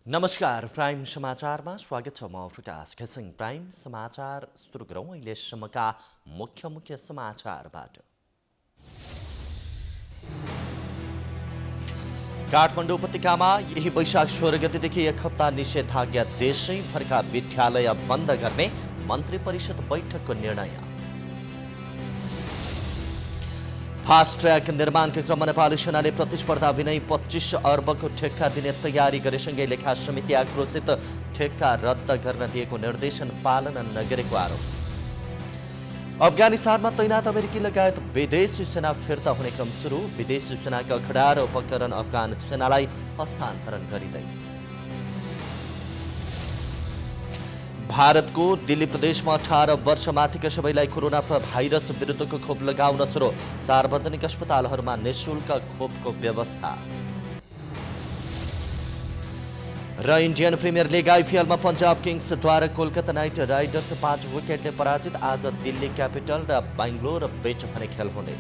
नमस्कार प्राइम समाचारमा स्वागत छ। म प्रकाश खसिङ। प्राइम समाचार सुरु गरौँ अहिलेसम्मका मुख्य समाचारबाट। काठमाडौँ उपत्यकामा यही वैशाख 16 गतेदेखि एक हप्ता निषेधाज्ञा देशैभरका विद्यालय बन्द गर्ने मन्त्री परिषद बैठकको निर्णय। फास्ट ट्र्याक निर्माणका क्रममा नेपाली सेनाले प्रतिस्पर्धा विनय 25 अर्बको ठेक्का दिने तयारी गरेसँगै लेखा समिति आक्रोशित, ठेक्का रद्द गर्न दिएको निर्देशन पालना नगरेको आरोप। अफगानिस्तानमा तैनात अमेरिकी लगायत विदेशी सेना फिर्ता हुने क्रम सुरु, विदेशी सेनाका खडा र उपकरण अफगान सेनालाई हस्तान्तरण गरिँदै। भारतको दिल्ली प्रदेशमा 18 वर्षमाथिका सबैलाई कोरोना भाइरस विरुद्धको खोप लगाउन सुरु, सार्वजनिक अस्पतालहरूमा निःशुल्क खोपको व्यवस्था। र इन्डियन प्रिमियर लिग आइपिएलमा पन्जाब किङ्सद्वारा कोलकाता नाइट राइडर्स 5 विकेटले पराजित। आज दिल्ली क्यापिटल र बेङ्गलोर बीच भने खेल हुने।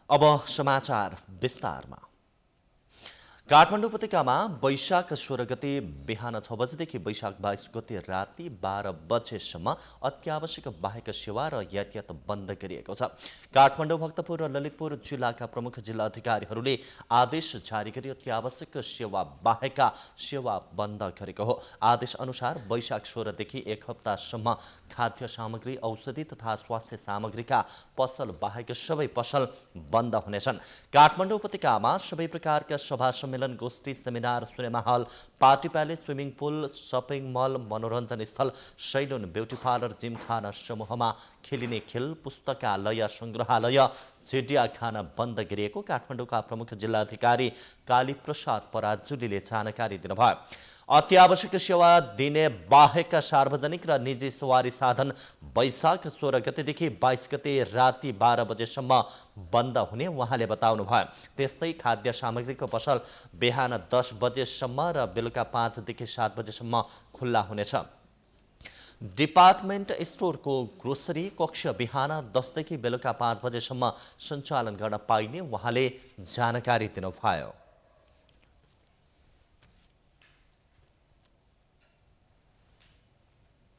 अब समाचार विस्तारमा। काठमाडौँ उपत्यकामा वैशाख 16 गते बिहान 6 बजेदेखि वैशाख 22 गते राति 12 बजेसम्म अत्यावश्यक बाहेक सेवा र यातायात बन्द गरिएको छ। काठमाडौँ, भक्तपुर र ललितपुर जिल्लाका प्रमुख जिल्ला अधिकारीहरूले आदेश जारी गरी अत्यावश्यक सेवा बाहेकका सेवा बन्द गरेको हो। आदेश अनुसार वैशाख 16 देखि एक हप्तासम्म खाद्य सामग्री, औषधि तथा स्वास्थ्य सामग्रीका पसल बाहेक सबै पसल बन्द हुनेछन्। काठमाडौँ उपत्यकामा सबै प्रकारका सभा सम्मेलन, गोष्ठी, seminar, cinema hall, party palace, swimming pool, shopping mall, मनोरञ्जन स्थल, सैलुन, ब्युटी पार्लर, जिमखाना समूहमा खेलिने खेल, पुस्तकालय, सङ्ग्रहालय, चिडियाखाना बन्द गरिएको काठमाडौँका प्रमुख जिल्ला अधिकारी कालीप्रसाद पराजुलीले जानकारी दिनुभयो। अत्यावश्यक सेवा दिने बाहेक सार्वजनिक र निजी सवारी साधन वैशाख 16 गतेदेखि 22 गते राति 12 बजेसम्म बन्द हुने उहाँले बताउनुभयो। त्यस्तै खाद्य सामग्रीको पसल बिहान 10 बजेसम्म र बेलुका 5 देखि 7 बजेसम्म खुल्ला हुनेछ। डिपार्टमेन्ट स्टोरको ग्रोसरी कक्ष बिहान 10 देखि बेलुका 5 बजेसम्म सञ्चालन गर्न पाइने उहाँले जानकारी दिनुभयो।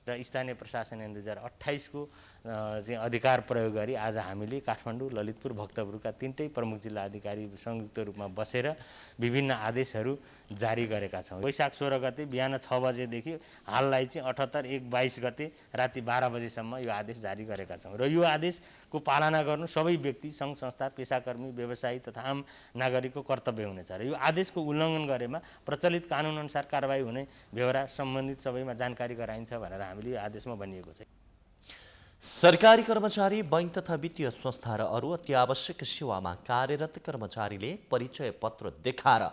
र स्थानीय प्रशासन ऐन 2028 को चाहिँ अधिकार प्रयोग गरी आज हामीले काठमाडौँ, ललितपुर, भक्तपुरका तीनटै प्रमुख जिल्ला अधिकारी संयुक्त रूपमा बसेर विभिन्न आदेशहरू जारी गरेका छौँ। वैशाख 16 गते बिहान 6 बजेदेखि हाललाई चाहिँ 78/1/22 गते राति 12 बजेसम्म यो आदेश जारी गरेका छौँ। र यो आदेशको पालना गर्नु सबै व्यक्ति, सङ्घ संस्था, पेसाकर्मी, व्यवसायी तथा आम नागरिकको कर्तव्य हुनेछ। र यो आदेशको उल्लङ्घन गरेमा प्रचलित कानुनअनुसार कारबाही हुने बेहोरा सम्बन्धित सबैमा जानकारी गराइन्छ भनेर हामीले यो आदेशमा भनिएको छ। सरकारी कर्मचारी, बैंक तथा वित्तीय संस्था र अरू अत्यावश्यक सेवामा कार्यरत कर्मचारीले परिचय पत्र देखाएर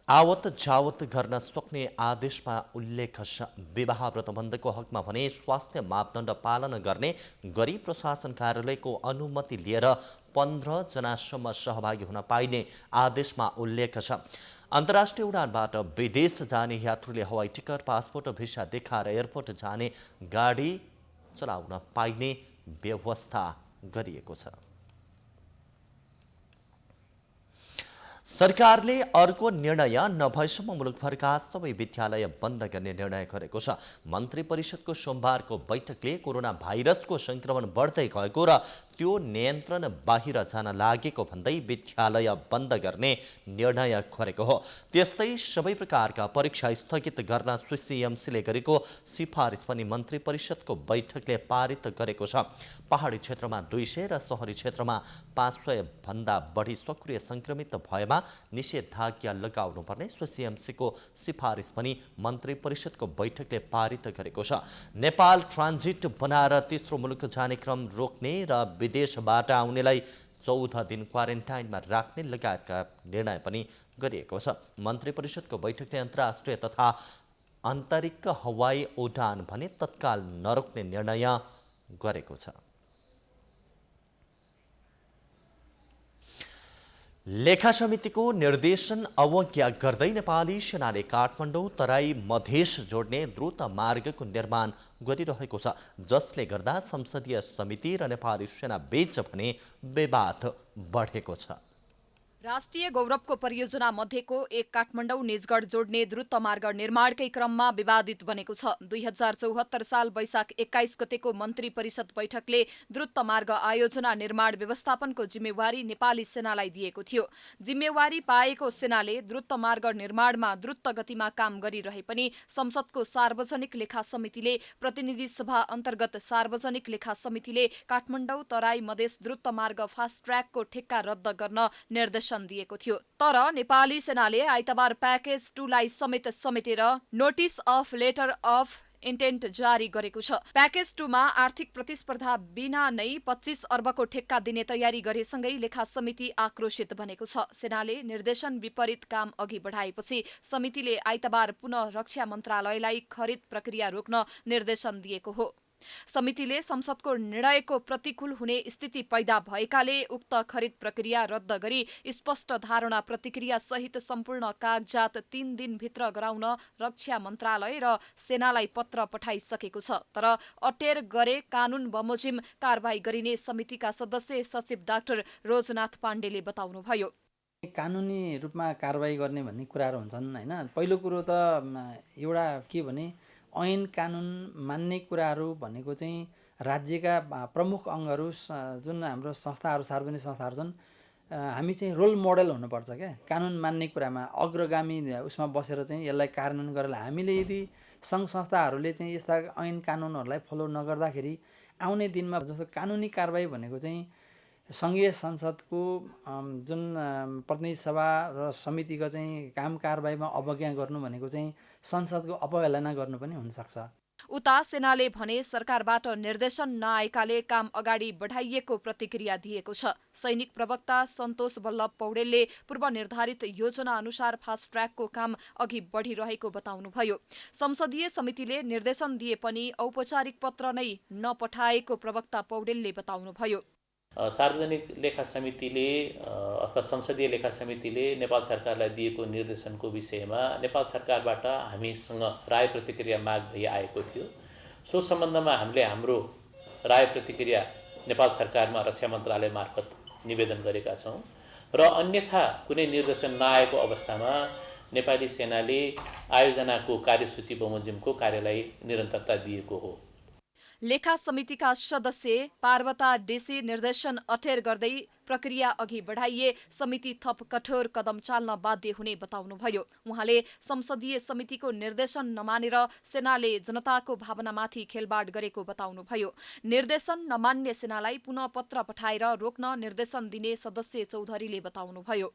आवत जावत गर्न सक्ने आदेशमा उल्लेख छ। विवाह व्रतबन्धको हकमा भने स्वास्थ्य मापदण्ड पालना गर्ने गरी प्रशासन कार्यालयको अनुमति लिएर 15 जनासम्म सहभागी हुन पाइने आदेशमा उल्लेख छ। अन्तर्राष्ट्रिय उडानबाट विदेश जाने यात्रुले हवाई टिकट, पासपोर्ट, भिसा देखाएर एयरपोर्ट जाने गाडी चलाउन पाइने व्यवस्था गरिएको छ। सरकारले अर्को निर्णय नभएसम्म मुलुकभरका सबै विद्यालय बन्द गर्ने निर्णय गरेको छ। मन्त्री परिषदको सोमबारको बैठकले कोरोना भाइरसको सङ्क्रमण बढ्दै गएको र त्यो नियन्त्रण बाहिर जान लागेको भन्दै विद्यालय बन्द गर्ने निर्णय गरेको हो। त्यस्तै सबै प्रकारका परीक्षा स्थगित गर्न सिसिएमसीले गरेको सिफारिस पनि मन्त्री परिषदको बैठकले पारित गरेको छ। पहाडी क्षेत्रमा 200 र सहरी क्षेत्रमा 500 भन्दा बढी सक्रिय सङ्क्रमित भएमा निषेधाज्ञा लगाउनुपर्ने सिसिएमसीको सिफारिस पनि मन्त्री परिषदको बैठकले पारित गरेको छ। नेपाल ट्रान्जिट बनाएर तेस्रो मुलुक जाने क्रम रोक्ने र विदेशबाट आउनेलाई 14 दिन क्वारेन्टाइनमा राख्ने लगायतका निर्णय पनि गरिएको छ। मन्त्री परिषदको बैठकले अन्तर्राष्ट्रिय तथा आन्तरिक हवाई उडान भने तत्काल नरोक्ने निर्णय गरेको छ। लेखा समितिको निर्देशन अवज्ञा गर्दै नेपाली सेनाले काठमाडौँ तराई मधेस जोड्ने द्रुत मार्गको निर्माण गरिरहेको छ, जसले गर्दा संसदीय समिति र नेपाली सेना बीच भने विवाद बढेको छ। राष्ट्रिय गौरवको परियोजना मध्येको एक काठमाडौँ निजगढ जोड्ने द्रुत मार्ग निर्माणकै क्रममा विवादित बनेको छ। 2074 साल वैशाख 21 गतेको मन्त्री परिषद बैठकले द्रुत मार्ग आयोजना निर्माण व्यवस्थापनको जिम्मेवारी नेपाली सेनालाई दिएको थियो। जिम्मेवारी पाएको सेनाले द्रुत मार्ग निर्माणमा द्रुत गतिमा काम गरिरहे पनि संसदको सार्वजनिक लेखा समितिले प्रतिनिधि सभा अन्तर्गत सार्वजनिक लेखा समितिले काठमाडौँ तराई मधेस द्रुत मार्ग फास्ट ट्र्याकको ठेक्का रद्द गर्न निर्देशन दिएको थियो। तर नेपाली सेनाले आइतबार प्याकेज 2 लाई समेटेर notice of letter of intent जारी गरेको छ। प्याकेज 2 मा आर्थिक प्रतिस्पर्धा बिना नै 25 अर्बको ठेक्का दिने तयारी गरेसँगै लेखा समिति आक्रोशित बनेको छ। सेनाले निर्देशन विपरीत काम अघि बढाएपछि समितिले आइतबार पुनः रक्षा मन्त्रालयलाई खरिद प्रक्रिया रोक्न निर्देशन दिएको हो। समितिले संसदको निर्णयको प्रतिकूल हुने स्थिति पैदा भएकाले उक्त खरिद प्रक्रिया रद्द गरी स्पष्ट धारणा प्रतिक्रिया सहित सम्पूर्ण कागजात 3 दिनभित्र गराउन रक्षा मन्त्रालय र सेनालाई पत्र पठाइसकेको छ। तर अटेर गरे कानून बमोजिम कारबाही गरिने समितिका सदस्य सचिव डाक्टर रोजनाथ पाण्डेले बताउनुभयो। कानुनी रूपमा कारबाही गर्ने भन्ने कुराहरू हुन्छन् हैन। पहिलो कुरो त एउटा के भने ऐन कानुन मान्ने कुराहरू भनेको चाहिँ राज्यका प्रमुख अङ्गहरू जुन हाम्रो संस्थाहरू सार्वजनिक संस्थाहरू छन्, हामी चाहिँ रोल मोडल हुनुपर्छ क्या कानुन मान्ने कुरामा। अग्रगामी उसमा बसेर चाहिँ यसलाई कार्यान्वयन गरेर हामीले यदि सङ्घ संस्थाहरूले चाहिँ यस्ता ऐन कानुनहरूलाई फलो नगर्दाखेरि आउने दिनमा जस्तो कानुनी कारबाही भनेको चाहिँ सङ्घीय संसदको जुन प्रतिनिधि सभा र समितिको चाहिँ काम कारबाहीमा अवज्ञा गर्नु भनेको चाहिँ संसदको अपहेलना गर्नु पनि हुनसक्छ। उता सेनाले भने सरकारबाट निर्देशन नआएकाले काम अगाडि बढाइएको प्रतिक्रिया दिएको छ। सैनिक प्रवक्ता सन्तोष बल्लभ पौडेलले पूर्व निर्धारित योजना अनुसार फास्ट ट्र्याकको काम अघि बढिरहेको बताउनुभयो। संसदीय समितिले निर्देशन दिए पनि औपचारिक पत्र नै नपठाएको प्रवक्ता पौडेलले बताउनुभयो। सार्वजनिक लेखा समितिले अथवा संसदीय लेखा समितिले नेपाल सरकारलाई दिएको निर्देशनको विषयमा नेपाल सरकारबाट हामीसँग राय प्रतिक्रिया माग भई आएको थियो। सो सम्बन्धमा हामीले हाम्रो राय प्रतिक्रिया नेपाल सरकारमा रक्षा मन्त्रालय मार्फत निवेदन गरेका छौँ र अन्यथा कुनै निर्देशन नआएको अवस्थामा नेपाली सेनाले आयोजनाको कार्यसूची बमोजिमको कार्यलाई निरन्तरता दिएको हो। लेखा समितिका सदस्य पार्वता डेसी निर्देशन अटेर गर्दै प्रक्रिया अघि बढाइए समिति थप कठोर कदम चाल्न बाध्य हुने बताउनुभयो। उहाँले संसदीय समितिको निर्देशन नमानेर सेनाले जनताको भावनामाथि खेलबाड गरेको बताउनुभयो। निर्देशन नमान्ने सेनालाई पुनः पत्र पठाएर रोक्न निर्देशन दिने सदस्य चौधरीले बताउनुभयो।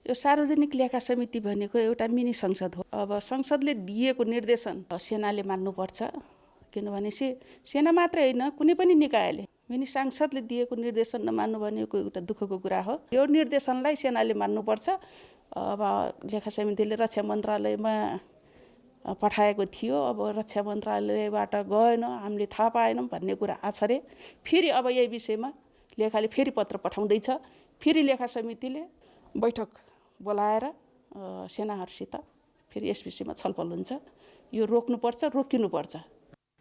यो सार्वजनिक लेखा समिति भनेको एउटा मिनी संसद हो। अब संसदले दिएको निर्देशन सेनाले मान्नुपर्छ, किनभने सेना मात्रै होइन कुनै पनि निकायले मिनी सांसदले दिएको निर्देशन नमान्नु भनेको एउटा दुःखको कुरा हो। यो निर्देशनलाई सेनाले मान्नुपर्छ। अब लेखा समितिले रक्षा मन्त्रालयमा पठाएको थियो, अब रक्षा मन्त्रालयबाट गएन, हामीले थाहा पाएनौँ भन्ने कुरा आछरे। फेरि अब यही विषयमा लेखाले फेरि पत्र पठाउँदैछ। फेरि लेखा समितिले बैठक बोलाएर सेनाहरूसित फेरि यस विषयमा छलफल हुन्छ। यो रोक्नुपर्छ, रोकिनुपर्छ।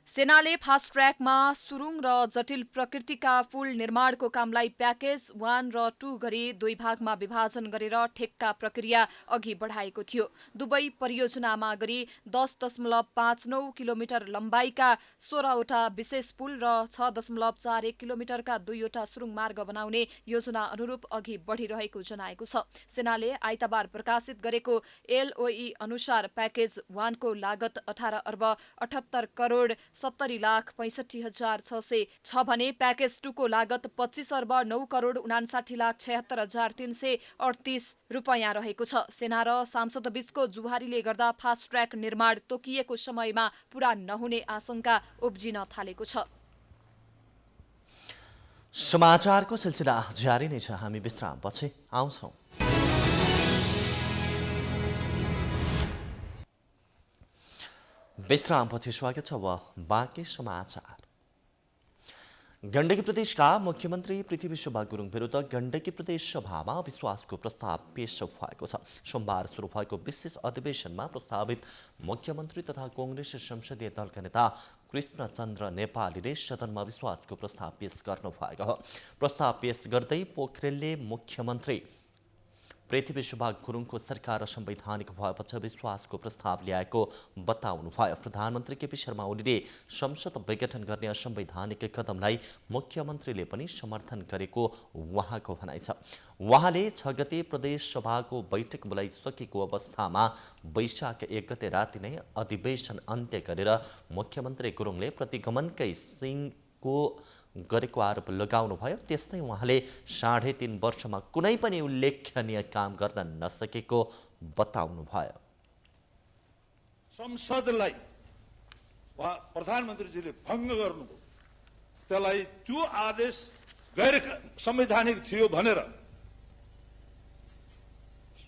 सेनाले फास्ट ट्र्याकमा सुरुङ र जटिल प्रकृतिका पुल निर्माणको कामलाई प्याकेज 1 र 2 गरी 2 भागमा विभाजन गरेर ठेक्का प्रक्रिया अघि बढाएको थियो। दुवै परियोजनामा गरी 10.59 किलोमिटर लम्बाइका 16वटा विशेष पुल र 6.41 किलोमिटरका 2वटा सुरुङ मार्ग बनाउने योजना अनुरूप अघि बढिरहेको जनाएको छ। सेनाले आइतबार प्रकाशित गरेको LOE अनुसार प्याकेज 1 को लागत 18 अर्ब 78 करोड 70,65,600 छ भने प्याकेज 2 को लागत 25 अर्ब 9 करोड 59,76,338 रुपैयाँ रहेको छ। सेना र सांसद बीचको जुहारीले गर्दा फास्ट ट्र्याक निर्माण तोकिएको समयमा पूरा नहुने आशंका उब्जिन थालेको छ। समाचारको सिलसिला जारी नै छ। हामी विश्रामपछि आउँछौँ। विश्रामपछि स्वागत छ। बाँकी समाचार। गण्डकी प्रदेशका मुख्यमन्त्री पृथ्वी शोभा गुरुङ विरुद्ध गण्डकी प्रदेश सभामा अविश्वासको प्रस्ताव पेश भएको छ। सोमबार सुरु भएको विशेष अधिवेशनमा प्रस्तावित मुख्यमन्त्री तथा कांग्रेस संसदीय दलका नेता कृष्णचन्द्र नेपालीले सदनमा अविश्वासको प्रस्ताव पेश गर्नुभएको हो। प्रस्ताव पेश गर्दै पोखरेलले मुख्यमन्त्री पृथ्वी शोभा गुरुङको सरकार असंवैधानिक भएपछि विश्वासको प्रस्ताव ल्याएको बताउनुभयो। प्रधानमन्त्री केपी शर्मा ओलीले संसद विघटन गर्ने असंवैधानिक कदमलाई मुख्यमन्त्रीले पनि समर्थन गरेको उहाँको भनाइ छ। उहाँले 6 गते प्रदेश सभाको बैठक बोलाइसकेको अवस्थामा वैशाख 1 गते राति नै अधिवेशन अन्त्य गरेर मुख्यमन्त्री गुरुङले प्रतिगमनकै सिंहको गरेको आरोप लगाउनुभयो। त्यस्तै उहाँले 3.5 वर्षमा कुनै पनि उल्लेखनीय काम गर्न नसकेको बताउनुभयो। संसदलाई प्रधानमन्त्रीजीले भङ्ग गर्नुभयो, त्यसलाई त्यो आदेश गैर संवैधानिक थियो भनेर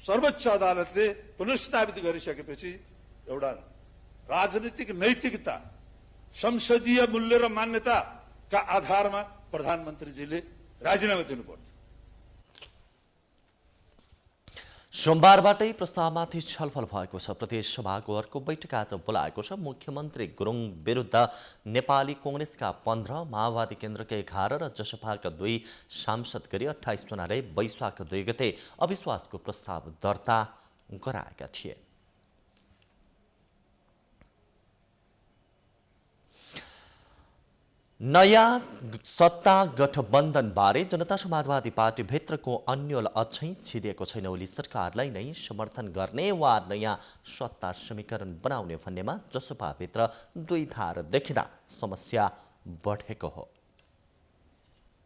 सर्वोच्च अदालतले पुनर्स्थापित गरिसकेपछि एउटा राजनीतिक नैतिकता, संसदीय मूल्य र मान्यता का आधारमा प्रधानमन्त्रीजीले राजीनामा दिनुपर्छ। सोमबारबाटै प्रस्तावमाथि छलफल भएको छ। प्रदेश सभाको अर्को बैठक आज बोलाएको छ। मुख्यमन्त्री गुरुङ विरुद्ध नेपाली कांग्रेसका 15, माओवादी केन्द्रका 11 र जसपाका 2 सांसद गरी 28 जनाले वैशाख 2 गते अविश्वासको प्रस्ताव दर्ता गराएका थिए। नयाँ सत्ता गठबन्धनबारे जनता समाजवादी पार्टीभित्रको अन्यल अझै छिरिएको छैन। ओली सरकारलाई नै समर्थन गर्ने वा नयाँ सत्ता समीकरण बनाउने भन्नेमा जसपाभित्र द्वैधार देखिँदा समस्या बढेको हो।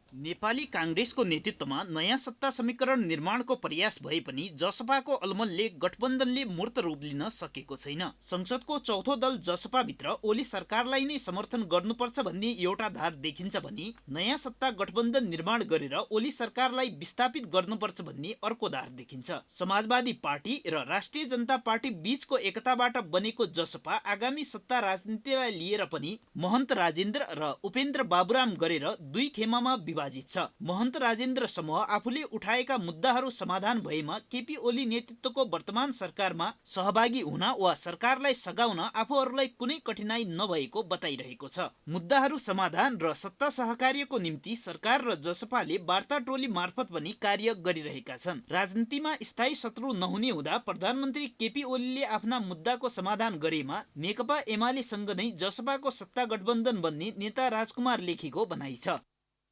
नेपाली कांग्रेसको नेतृत्वमा नयाँ सत्ता समीकरण निर्माणको प्रयास भए पनि जसपाको अलमलले गठबन्धनले मूर्त रूप लिन सकेको छैन। संसदको चौथो दल जसपाभित्र ओली सरकारलाई नै समर्थन गर्नुपर्छ भन्ने एउटा धार देखिन्छ भने नयाँ सत्ता गठबन्धन निर्माण गरेर ओली सरकारलाई विस्थापित गर्नुपर्छ भन्ने अर्को धार देखिन्छ। समाजवादी पार्टी र राष्ट्रिय जनता पार्टी बीचको एकताबाट बनेको जसपा आगामी सत्ता राजनीतिलाई लिएर पनि महन्त राजेन्द्र र उपेन्द्र बाबुराम गरेर दुई खेमामा विभाजित छ। महन्त राजेन्द्र समूह आफूले उठाएका मुद्दाहरू समाधान भएमा केपी ओली नेतृत्वको वर्तमान सरकारमा सहभागी हुन वा सरकारलाई सघाउन आफूहरूलाई कुनै कठिनाई नभएको बताइरहेको छ। मुद्दाहरू समाधान र सत्ता सहकार्यको निम्ति सरकार र जसपाले वार्ता टोली मार्फत पनि कार्य गरिरहेका छन्। राजनीतिमा स्थायी शत्रु नहुने हुँदा प्रधानमन्त्री केपी ओलीले आफ्ना मुद्दाको समाधान गरेमा नेकपा एमालेसँग नै जसपाको सत्ता गठबन्धन बन्ने नेता राजकुमार लेखीको भनाइ छ।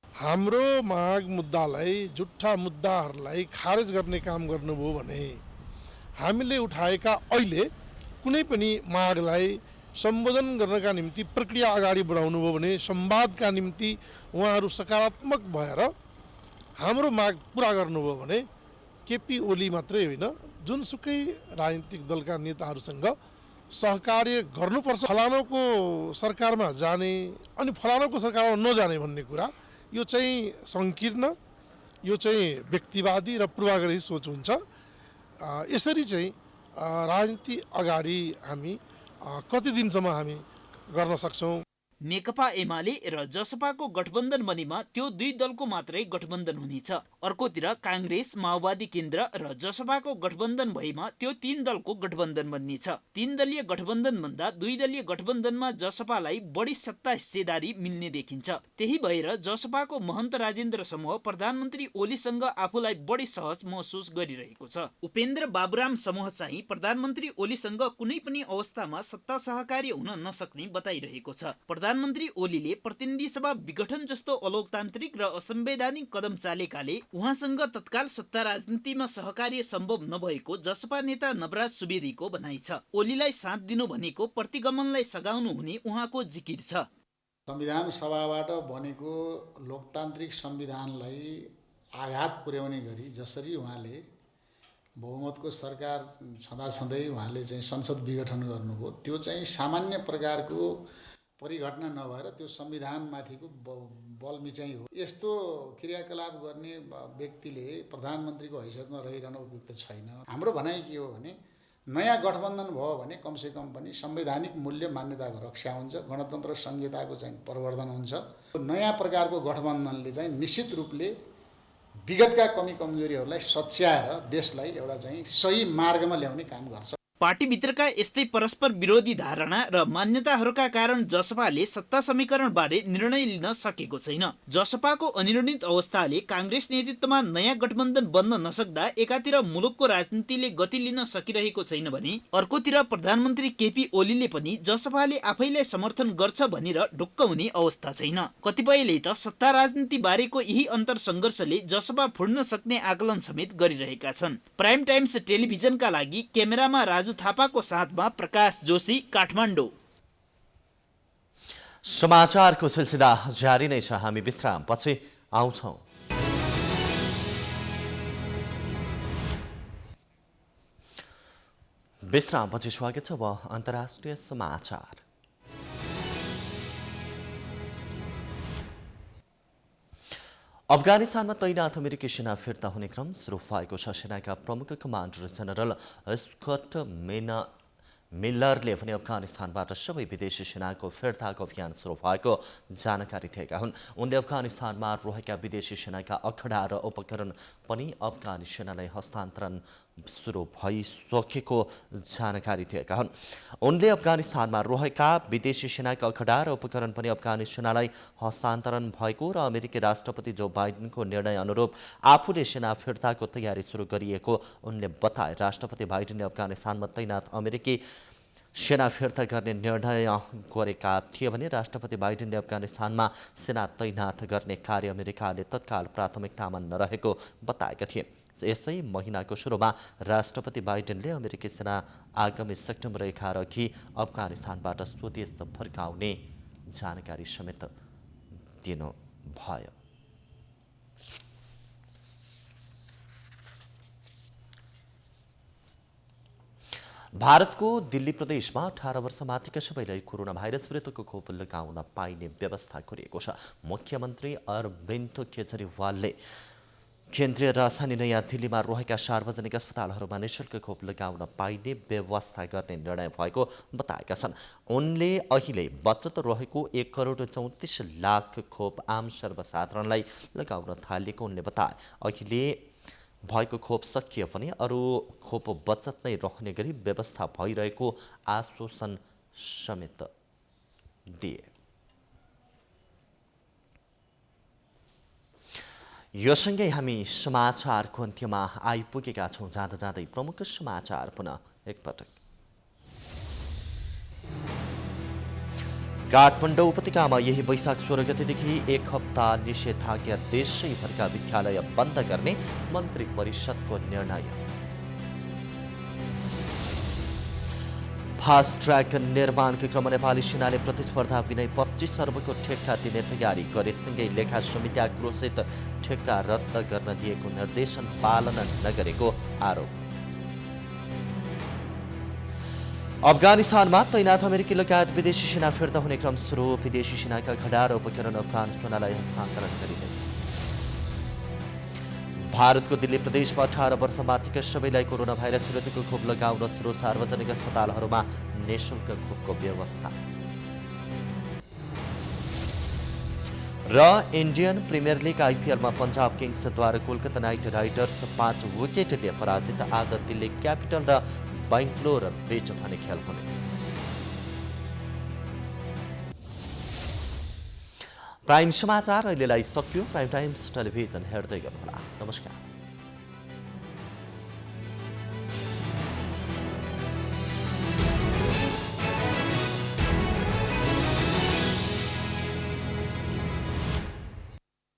हाम्रो माग मुद्दालाई, जुठा मुद्दाहरूलाई खारेज गर्ने काम गर्नुभयो भने हामीले उठाएका अहिले कुनै पनि मागलाई सम्बोधन गर्नका निम्ति प्रक्रिया अगाडि बढाउनु भयो भने संवादका निम्ति उहाँहरू सकारात्मक भएर हाम्रो माग पुरा गर्नुभयो भने केपी ओली मात्रै होइन, जुनसुकै राजनीतिक दलका नेताहरूसँग सहकार्य गर्नुपर्छ। फलानाको सरकारमा जाने अनि फलानाको सरकारमा नजाने भन्ने कुरा यो चाहिँ सङ्कीर्ण, यो चाहिँ व्यक्तिवादी र पूर्वाग्रही सोच हुन्छ। यसरी चाहिँ राजनीति अगाडि हामी कति दिनसम्म हामी गर्न सक्छौँ। नेकपा एमाले र जसपाको गठबन्धन बनेमा त्यो दुई दलको मात्रै गठबन्धन हुनेछ। अर्कोतिर कांग्रेस, माओवादी केन्द्र र जसपाको गठबन्धन भएमा त्यो 3 दलको गठबन्धन बन्नेछ। 3 दलीय गठबन्धन भन्दा 2 दलीय गठबन्धनमा जसपालाई बढी सत्ता हिस्सेदारी मिल्ने देखिन्छ। त्यही भएर जसपाको महन्त राजेन्द्र समूह प्रधानमन्त्री ओलीसँग आफूलाई बढी सहज महसुस गरिरहेको छ। उपेन्द्र बाबुराम समूह चाहिँ प्रधानमन्त्री ओलीसँग कुनै पनि अवस्थामा सत्ता सहकार्य हुन नसक्ने बताइरहेको छ। प्रधानमन्त्री ओलीले प्रतिनिधि सभा विघटन जस्तो अलोकतान्त्रिक र असंवैधानिक कदम चालेकाले उहाँसँग तत्काल सत्ता राजनीतिमा सहकार्य सम्भव नभएको जसपा नेता नवराज सुवेदीको भनाइ छ। ओलीलाई साथ दिनु भनेको प्रतिगमनलाई सघाउनु हुने उहाँको जिकिर छ। संविधान सभाबाट बनेको लोकतान्त्रिक संविधानलाई आघात पुर्याउने गरी जसरी उहाँले बहुमतको सरकार छँदाछँदै उहाँले चाहिँ संसद विघटन गर्नुभयो, त्यो चाहिँ सामान्य प्रकारको परिघटना नभएर त्यो संविधानमाथिको बलमिचाइ हो। यस्तो क्रियाकलाप गर्ने व्यक्तिले प्रधानमन्त्रीको हैसियतमा रहिरहन उपयुक्त छैन। हाम्रो भनाइ के हो भने नयाँ गठबन्धन भयो भने कमसेकम पनि संवैधानिक मूल्य मान्यताको रक्षा हुन्छ, गणतन्त्र संहिताको चाहिँ प्रवर्धन हुन्छ। नयाँ प्रकारको गठबन्धनले चाहिँ निश्चित रूपले विगतका कमी कमजोरीहरूलाई सच्याएर देशलाई एउटा चाहिँ सही मार्गमा ल्याउने काम गर्छ। पार्टीभित्रका यस्तै परस्पर विरोधी धारणा र मान्यताहरूका कारण जसपाले सत्ता समीकरणबारे निर्णय लिन सकेको छैन। जसपाको अनिर्णित अवस्थाले काङ्ग्रेस नेतृत्वमा नयाँ गठबन्धन बन्न नसक्दा एकातिर मुलुकको राजनीतिले गति लिन सकिरहेको छैन भने अर्कोतिर प्रधानमन्त्री केपी ओलीले पनि जसपाले आफैलाई समर्थन गर्छ भनेर ढुक्क हुने अवस्था छैन। कतिपयले त सत्ता राजनीति बारेको यही अन्तर सङ्घर्षले जसपा फुड्न सक्ने आकलन समेत गरिरहेका छन्। प्राइम टाइम्स टेलिभिजनका लागि क्यामेरामा राजु थापाको साथमा प्रकाश जोशी, काठमाडौँ। समाचारको सिलसिला जारी नै छ, हामी विश्राम पछि आउँछौँ। विश्राम पछि स्वागत छ। अब अन्तर्राष्ट्रिय समाचार। अफगानिस्तानमा तैनात अमेरिकी सेना फिर्ता हुने क्रम सुरु भएको छ। सेनाका प्रमुख कमान्डर जनरल स्कट मिलरले भने अफगानिस्तानबाट सबै विदेशी सेनाको फिर्ताको अभियान सुरु भएको जानकारी दिएका हुन्। उनले अफगानिस्तानमा रहेका विदेशी सेनाका अखडा र उपकरण पनि अफगानी सेनालाई हस्तान्तरण सुरु भइसकेको जानकारी दिएका हुन्। उनले अफगानिस्तानमा रहेका विदेशी सेनाका अखडा र उपकरण पनि अफगानी सेनालाई हस्तान्तरण भएको र अमेरिकी राष्ट्रपति जो बाइडेनको निर्णय अनुरूप आफूले सेना फिर्ताको तयारी सुरु गरिएको उनले बताए। राष्ट्रपति बाइडेनले अफगानिस्तानमा तैनात अमेरिकी सेना फिर्ता गर्ने निर्णय गरेका थिए भने राष्ट्रपति बाइडेनले अफगानिस्तानमा सेना तैनात गर्ने कार्य अमेरिकाले तत्काल प्राथमिकतामा नरहेको बताएका थिए। यसै महिनाको सुरुमा राष्ट्रपति बाइडेनले अमेरिकी सेना आगामी सेप्टेम्बर 11 अघि अफगानिस्तानबाट स्वदेश फर्काउने जानकारी समेत दिनुभयो। भारतको दिल्ली प्रदेशमा 18 वर्ष माथिका सबैलाई कोरोना भाइरस विरुद्धको खोप लगाउन पाइने व्यवस्था गरिएको छ। मुख्यमन्त्री अरविन्द केजरीवालले केन्द्रीय राजधानी नयाँ दिल्लीमा रहेका सार्वजनिक अस्पतालहरूमा निःशुल्क खोप लगाउन पाइने व्यवस्था गर्ने निर्णय भएको बताएका छन्। उनले अहिले बचत रहेको 1 करोड 34 लाख खोप आम सर्वसाधारणलाई लगाउन थालेको उनले बताए। अहिले भएको खोप सकिए पनि अरू खोप बचत नै रहने गरी व्यवस्था भइरहेको आश्वासन समेत दिए। यो सँगै हामी समाचारको अन्त्यमा आइपुगेका छौँ। जाँदा जाँदै प्रमुख समाचार पुनः एकपटक। काठमाडौँ उपत्यकामा यही वैशाख 16 गतेदेखि 1 हप्ता निषेधाज्ञा देशैभरका विद्यालय बन्द गर्ने मन्त्री परिषदको निर्णय। फास्ट ट्र्याक निर्माणको क्रममा नेपाली सेनाले प्रतिस्पर्धा विनय 25 अर्बको ठेक्का दिने तयारी गरेसँगै लेखा समिति आक्रोशित ठेक्का रद्द गर्न दिएको निर्देशन पालना नगरेको आरोप। अफगानिस्तानमा तैनात अमेरिकी लगायत विदेशी सेना फिर्ता हुने क्रम सुरु। विदेशी सेनाका खडा र उपकरण अफगान सेनालाई हस्तान्तरण गरिने। भारतको दिल्ली प्रदेशमा 18 वर्ष माथिका सबैलाई कोरोना भाइरस विरुद्धको खोप लगाउन सुरु। सार्वजनिक अस्पतालहरूमा निःशुल्क खोपको व्यवस्था। र इन्डियन प्रिमियर लिग आइपिएलमा पन्जाब किङ्सद्वारा कोलकाता नाइट राइडर्स 5 विकेटले पराजित। आज दिल्ली क्यापिटल र बेङ्गलोर बीच भने खेल हुने। प्राइम समाचार अहिलेलाई सकियो। प्राइम टाइम्स टेलिभिजन हेर्दै गर्नुहोला। नमस्कार।